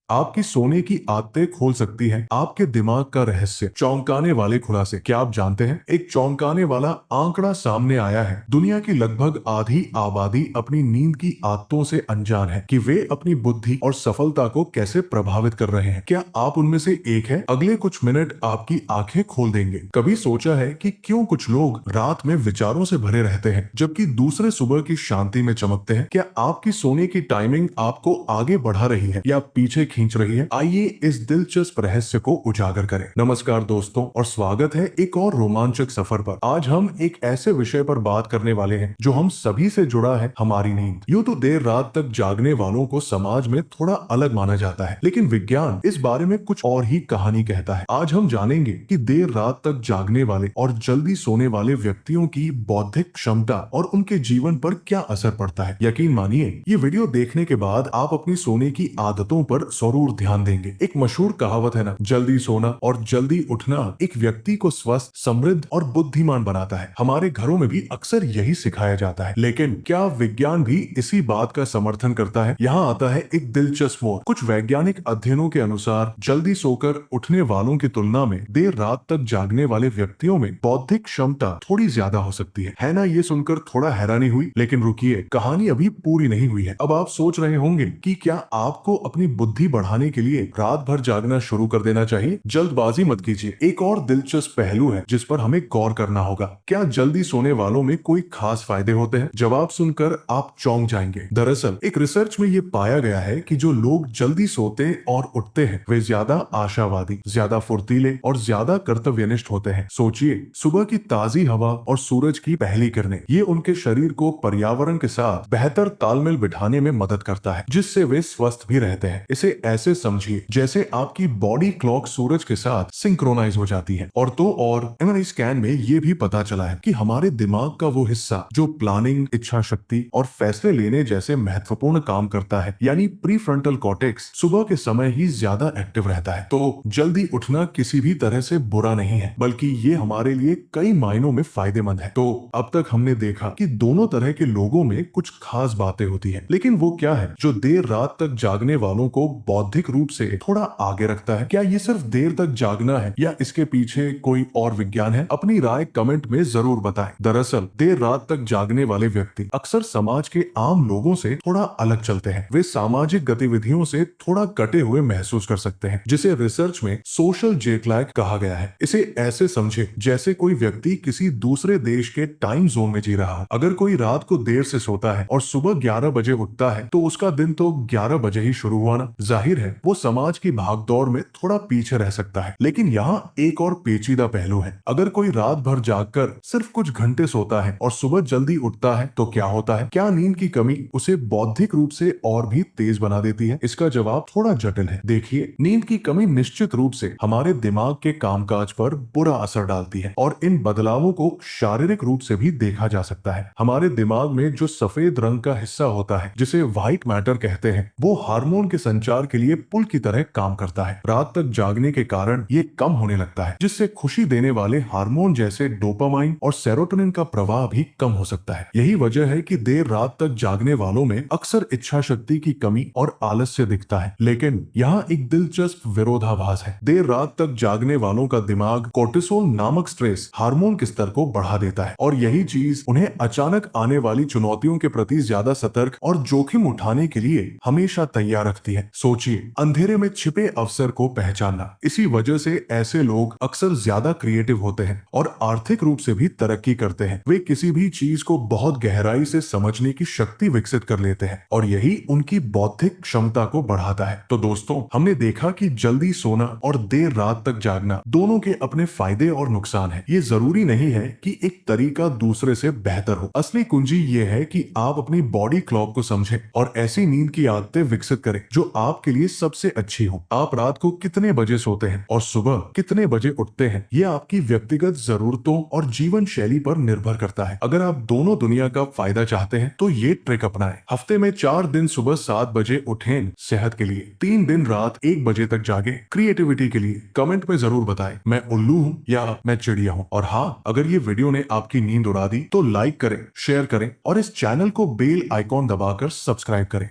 आपकी सोने की आदतें खोल सकती हैं आपके दिमाग का रहस्य। चौंकाने वाले खुलासे। क्या आप जानते हैं, एक चौंकाने वाला आंकड़ा सामने आया है। दुनिया की लगभग आधी आबादी अपनी नींद की आदतों से अनजान है कि वे अपनी बुद्धि और सफलता को कैसे प्रभावित कर रहे हैं। क्या आप उनमें से एक है? अगले कुछ मिनट आपकी आंखें खोल देंगे। कभी सोचा है कि क्यों कुछ लोग रात में विचारों से भरे रहते हैं जबकि दूसरे सुबह की शांति में चमकते हैं? क्या आपकी सोने की टाइमिंग आपको आगे बढ़ा रही है या पीछे खींच रही है? आइए इस दिलचस्प रहस्य को उजागर करें। नमस्कार दोस्तों, और स्वागत है एक और रोमांचक सफर पर। आज हम एक ऐसे विषय पर बात करने वाले हैं जो हम सभी से जुड़ा है, हमारी नींद। यूं तो देर रात तक जागने वालों को समाज में थोड़ा अलग माना जाता है, लेकिन विज्ञान इस बारे में कुछ और ही कहानी कहता है। आज हम जानेंगे कि देर रात तक जागने वाले और जल्दी सोने वाले व्यक्तियों की बौद्धिक क्षमता और उनके जीवन पर क्या असर पड़ता है। यकीन मानिए, ये वीडियो देखने के बाद आप अपनी सोने की आदतों पर जरूर ध्यान देंगे। एक मशहूर कहावत है ना, जल्दी सोना और जल्दी उठना एक व्यक्ति को स्वस्थ, समृद्ध और बुद्धिमान बनाता है। हमारे घरों में भी अक्सर यही सिखाया जाता है, लेकिन क्या विज्ञान भी इसी बात का समर्थन करता है? यहाँ आता है एक दिलचस्प मोड़। कुछ वैज्ञानिक अध्ययनों के अनुसार जल्दी सोकर उठने वालों की तुलना में देर रात तक जागने वाले व्यक्तियों में बौद्धिक क्षमता थोड़ी ज्यादा हो सकती है ना? ये सुनकर थोड़ा हैरानी हुई, लेकिन रुकिए, कहानी अभी पूरी नहीं हुई है। अब आप सोच रहे होंगे कि क्या आपको अपनी बुद्धि बढ़ाने के लिए रात भर जागना शुरू कर देना चाहिए? जल्दबाजी मत कीजिए। एक और दिलचस्प पहलू है जिस पर हमें गौर करना होगा। क्या जल्दी सोने वालों में कोई खास फायदे होते हैं? जवाब सुनकर आप चौंक जाएंगे। दरअसल एक रिसर्च में ये पाया गया है कि जो लोग जल्दी सोते और उठते हैं वे ज्यादा आशावादी, ज्यादा फुर्तीले और ज्यादा कर्तव्यनिष्ठ होते हैं। सोचिए, सुबह की ताजी हवा और सूरज की पहली किरणें, ये उनके शरीर को पर्यावरण के साथ बेहतर तालमेल बिठाने में मदद करता है, जिससे वे स्वस्थ भी रहते हैं। इसे ऐसे समझिए जैसे आपकी बॉडी क्लॉक सूरज के साथ सिंक्रोनाइज हो जाती है। और तो और एमआरआई स्कैन में ये भी पता चला है कि हमारे दिमाग का वो हिस्सा जो प्लानिंग, इच्छा शक्ति और फैसले लेने जैसे महत्वपूर्ण काम करता है, यानी प्री फ्रंटल कॉर्टेक्स, सुबह के समय ही ज्यादा एक्टिव रहता है। तो जल्दी उठना किसी भी तरह से बुरा नहीं है, बल्कि ये हमारे लिए कई मायनों में फायदेमंद है। तो अब तक हमने देखा कि दोनों तरह के लोगों में कुछ खास बातें होती हैं, लेकिन वो क्या है जो देर रात तक जागने वालों को बौद्धिक रूप से थोड़ा आगे रखता है? क्या ये सिर्फ देर तक जागना है या इसके पीछे कोई और विज्ञान है? अपनी राय कमेंट में जरूर बताएं। दरअसल देर रात तक जागने वाले व्यक्ति अक्सर समाज के आम लोगों से थोड़ा अलग चलते हैं। वे सामाजिक गतिविधियों से थोड़ा कटे हुए महसूस कर सकते हैं, जिसे रिसर्च में सोशल जेट लैग कहा गया है। इसे ऐसे समझे जैसे कोई व्यक्ति किसी दूसरे देश के टाइम जोन में जी रहा है। अगर कोई रात को देर से सोता है और सुबह 11 बजे उठता है तो उसका दिन तो 11 बजे ही शुरू हुआ ना। जाहिर है वो समाज की भागदौड़ में थोड़ा पीछे रह सकता है, लेकिन यहाँ एक और पेचीदा पहलू है। अगर कोई रात भर जागकर सिर्फ कुछ घंटे सोता है और सुबह जल्दी उठता है तो क्या होता है? क्या नींद की कमी उसे बौद्धिक रूप से और भी तेज बना देती है? इसका जवाब थोड़ा जटिल है। देखिए, नींद की कमी निश्चित रूप से हमारे दिमाग के कामकाज पर बुरा असर डालती है, और इन बदलावों को शारीरिक रूप से भी देखा जा सकता है। हमारे दिमाग में जो सफेद रंग का हिस्सा होता है, जिसे व्हाइट मैटर कहते हैं, वो हार्मोन के संचार के लिए पुल की तरह काम करता है। रात तक जागने के कारण ये कम होने लगता है, जिससे खुशी देने वाले हार्मोन जैसे डोपामाइन और सेरोटोनिन का प्रवाह भी कम हो सकता है। यही वजह है कि देर रात तक जागने वालों में अक्सर इच्छा शक्ति की कमी और आलस्य दिखता है। लेकिन यहाँ एक दिलचस्प विरोधाभास है। देर रात तक जागने वालों का दिमाग कोर्टिसोल नामक स्ट्रेस हार्मोन के स्तर को बढ़ा देता है, और यही चीज उन्हें अचानक आने वाली चुनौतियों के प्रति ज्यादा सतर्क और जोखिम उठाने के लिए हमेशा तैयार रखती है। सोचिए, अंधेरे में छिपे अवसर को पहचानना। इसी वजह से ऐसे लोग अक्सर ज्यादा क्रिएटिव होते हैं और आर्थिक रूप से भी तरक्की करते हैं। वे किसी भी चीज को बहुत गहराई से समझने की शक्ति विकसित कर लेते हैं, और यही उनकी बौद्धिक क्षमता को बढ़ाता है। तो दोस्तों, हमने देखा कि जल्दी सोना और देर रात तक जागना दोनों के अपने फायदे और नुकसान हैं। ये जरूरी नहीं है कि एक तरीका दूसरे से बेहतर हो। असली कुंजी ये है कि आप अपनी बॉडी क्लॉक को समझें और ऐसी नींद की आदतें विकसित करें जो आपके लिए सबसे अच्छी हो। आप रात को कितने बजे सोते हैं और सुबह कितने बजे उठते हैं, ये आपकी व्यक्तिगत जरूरतों और जीवन शैली पर निर्भर करता है। अगर आप दोनों दुनिया का फायदा चाहते हैं तो ये ट्रिक अपनाएं। हफ्ते में 4 दिन सुबह 7 बजे उठें सेहत के लिए, 3 दिन रात 1 बजे तक जागे क्रिएटिविटी के लिए। कमेंट में जरूर बताएं, मैं उल्लू हूँ या मैं चिड़िया हूँ। और हाँ, अगर ये वीडियो ने आपकी नींद उड़ा दी तो लाइक करें, शेयर करें और इस चैनल को बेल आइकॉन दबाकर सब्सक्राइब करें।